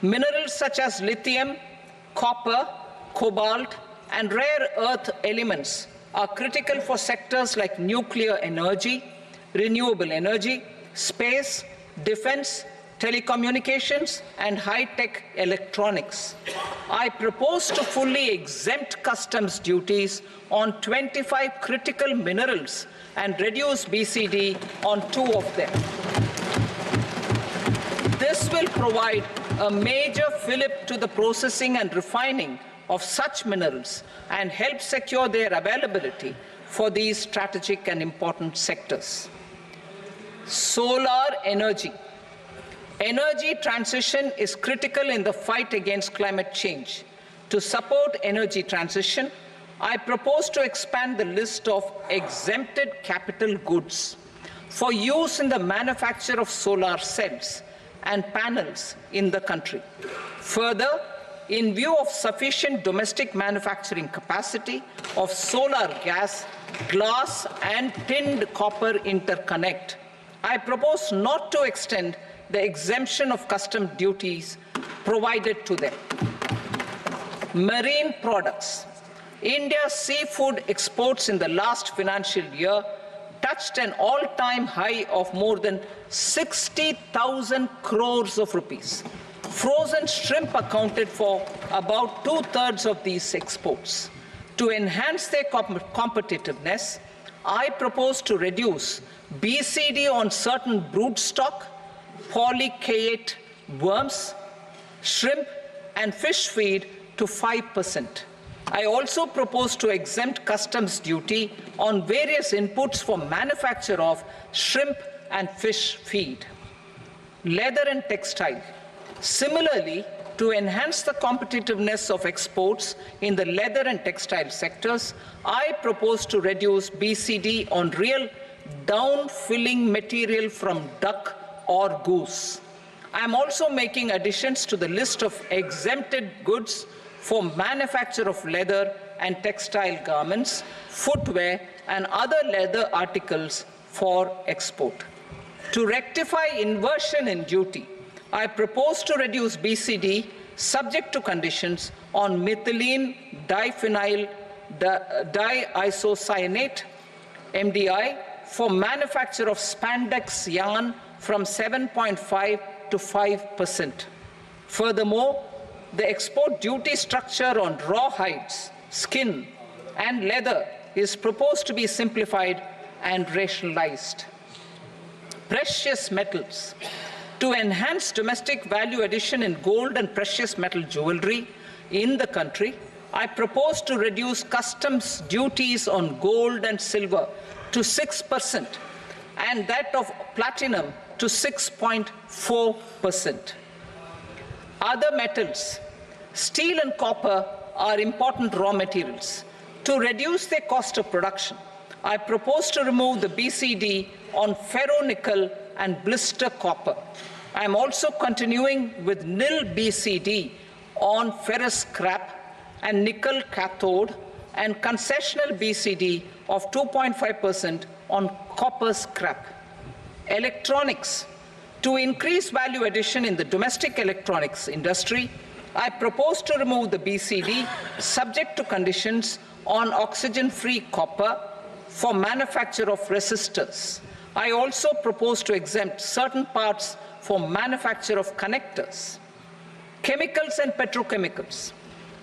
Minerals such as lithium, copper, cobalt, and rare earth elements are critical for sectors like nuclear energy, renewable energy, space, defense, telecommunications, and high-tech electronics. I propose to fully exempt customs duties on 25 critical minerals and reduce BCD on 2 of them. This will provide a major fillip to the processing and refining of such minerals and help secure their availability for these strategic and important sectors. Solar energy. Energy transition is critical in the fight against climate change. To support energy transition, I propose to expand the list of exempted capital goods for use in the manufacture of solar cells and panels in the country. Further, in view of sufficient domestic manufacturing capacity of solar gas, glass, and tinned copper interconnect, I propose not to extend the exemption of custom duties provided to them. Marine products. India's seafood exports in the last financial year touched an all-time high of more than 60,000 crores of rupees. Frozen shrimp accounted for about 2/3 of these exports. To enhance their competitiveness, I propose to reduce BCD on certain broodstock, polychaete worms, shrimp, and fish feed to 5%. I also propose to exempt customs duty on various inputs for manufacture of shrimp and fish feed. Leather and textile. Similarly, to enhance the competitiveness of exports in the leather and textile sectors, I propose to reduce BCD on real down-filling material from duck or goose. I am also making additions to the list of exempted goods for manufacture of leather and textile garments, footwear, and other leather articles for export. To rectify inversion in duty, I propose to reduce BCD subject to conditions on methylene diphenyl diisocyanate, MDI, for manufacture of spandex yarn from 7.5 to 5%. Furthermore, the export duty structure on raw hides, skin, and leather is proposed to be simplified and rationalized. Precious metals. To enhance domestic value addition in gold and precious metal jewelry in the country, I propose to reduce customs duties on gold and silver to 6% and that of platinum to 6.4%. Other metals. Steel and copper are important raw materials. To reduce their cost of production, I propose to remove the BCD on ferronickel and blister copper. I am also continuing with nil BCD on ferrous scrap and nickel cathode and concessional BCD of 2.5% on copper scrap. Electronics. To increase value addition in the domestic electronics industry, I propose to remove the BCD subject to conditions on oxygen-free copper for manufacture of resistors. I also propose to exempt certain parts for manufacture of connectors. Chemicals and petrochemicals.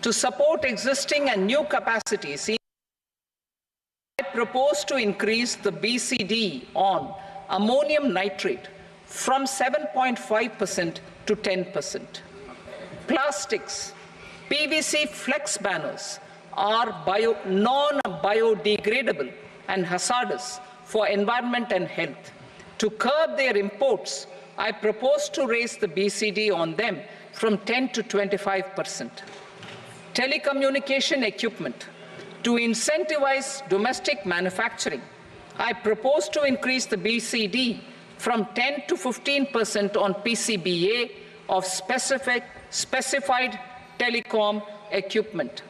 To support existing and new capacities, I propose to increase the BCD on ammonium nitrate from 7.5% to 10%. Plastics. PVC flex banners are non-biodegradable and hazardous for environment and health. To curb their imports, I propose to raise the BCD on them from 10 to 25%. Telecommunication equipment. To incentivize domestic manufacturing, I propose to increase the BCD from 10 to 15% on PCBA of specified telecom equipment.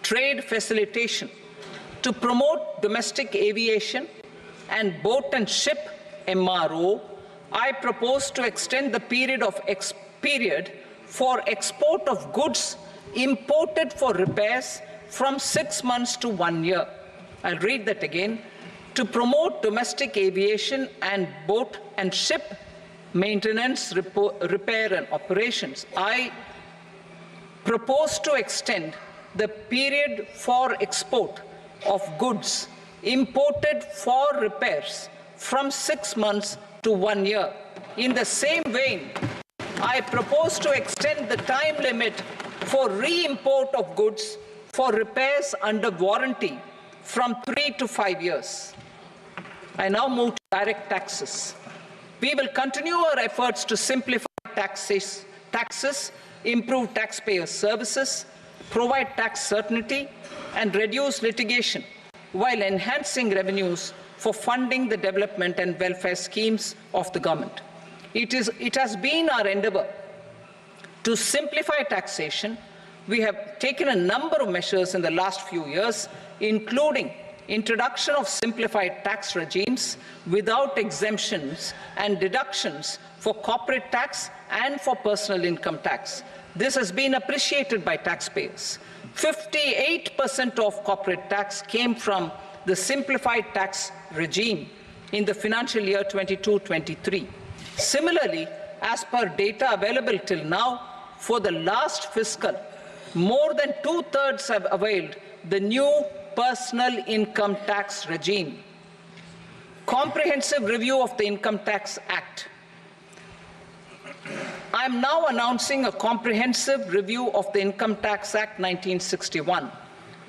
Trade facilitation. To promote domestic aviation and boat and ship MRO, I propose to extend the period for export of goods imported for repairs from 6 months to 1 year. I'll read that again. To promote domestic aviation and boat and ship maintenance, repair and operations, I propose to extend the period for export of goods imported for repairs from 6 months to 1 year. In the same vein, I propose to extend the time limit for re-import of goods for repairs under warranty from 3 to 5 years. I now move to direct taxes. We will continue our efforts to simplify taxes, improve taxpayer services, provide tax certainty, and reduce litigation while enhancing revenues for funding the development and welfare schemes of the government. It has been our endeavor to simplify taxation. We have taken a number of measures in the last few years, including introduction of simplified tax regimes without exemptions and deductions for corporate tax and for personal income tax. This has been appreciated by taxpayers. 58% of corporate tax came from the simplified tax regime in the financial year 22-23. Similarly, as per data available till now, for the last fiscal, more than 2/3 have availed the new personal income tax regime. Comprehensive review of the Income Tax Act. I am now announcing a comprehensive review of the Income Tax Act 1961.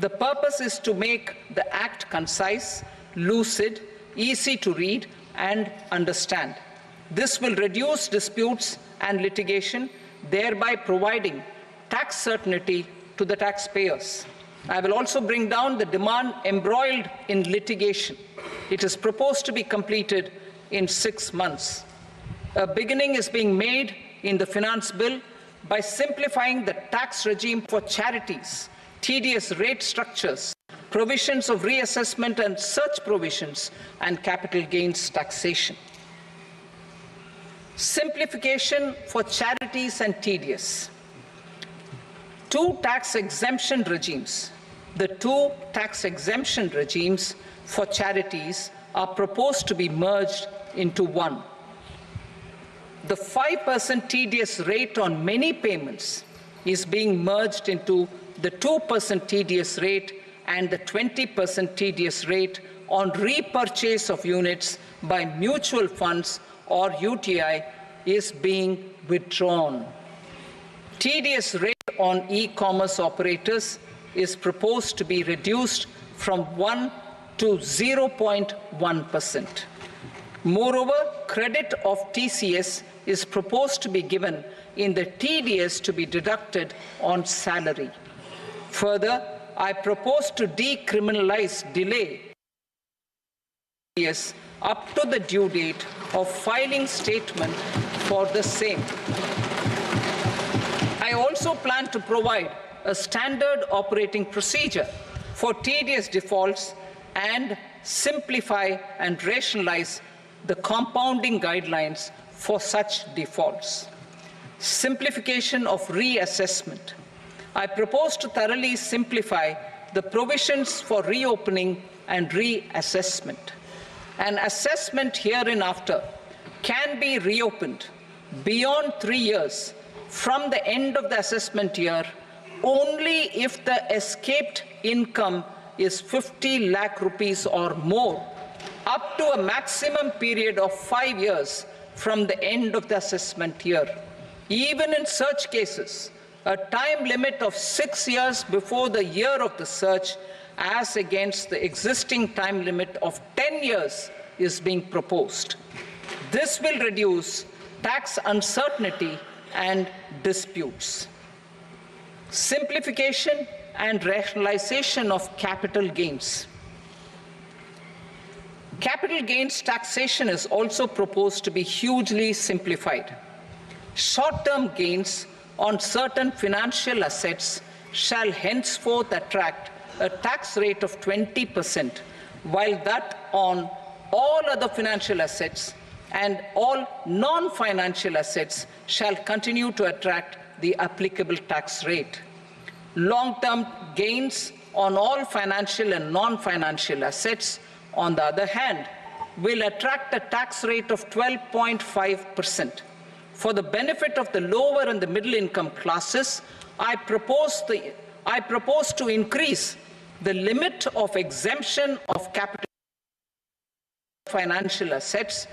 The purpose is to make the Act concise, lucid, easy to read and understand. This will reduce disputes and litigation, thereby providing tax certainty to the taxpayers. I will also bring down the demand embroiled in litigation. It is proposed to be completed in 6 months. A beginning is being made in the finance bill by simplifying the tax regime for charities, tedious rate structures, provisions of reassessment and such provisions, and capital gains taxation. Simplification for charities and tedious. Two tax exemption regimes. The two tax exemption regimes for charities are proposed to be merged into one. The 5% tedious rate on many payments is being merged into the 2% tedious rate, and the 20% tedious rate on repurchase of units by mutual funds or UTI is being withdrawn. Tedious rate on e-commerce operators is proposed to be reduced from 1 to 0.1%. Moreover, credit of TCS is proposed to be given in the TDS to be deducted on salary. Further, I propose to decriminalize delay up to the due date of filing statement for the same. I also plan to provide a standard operating procedure for tedious defaults and simplify and rationalize the compounding guidelines for such defaults. Simplification of reassessment. I propose to thoroughly simplify the provisions for reopening and reassessment. An assessment hereinafter can be reopened beyond 3 years from the end of the assessment year only if the escaped income is 50 lakh rupees or more, up to a maximum period of 5 years from the end of the assessment year. Even in such cases, a time limit of 6 years before the year of the search, as against the existing time limit of 10 years, is being proposed. This will reduce tax uncertainty and disputes. Simplification and rationalization of capital gains. Capital gains taxation is also proposed to be hugely simplified. Short-term gains on certain financial assets shall henceforth attract a tax rate of 20%, while that on all other financial assets and all non-financial assets shall continue to attract the applicable tax rate. Long-term gains on all financial and non-financial assets, on the other hand, will attract a tax rate of 12.5%. For the benefit of the lower and the middle income classes, I propose to increase the limit of exemption of capital financial assets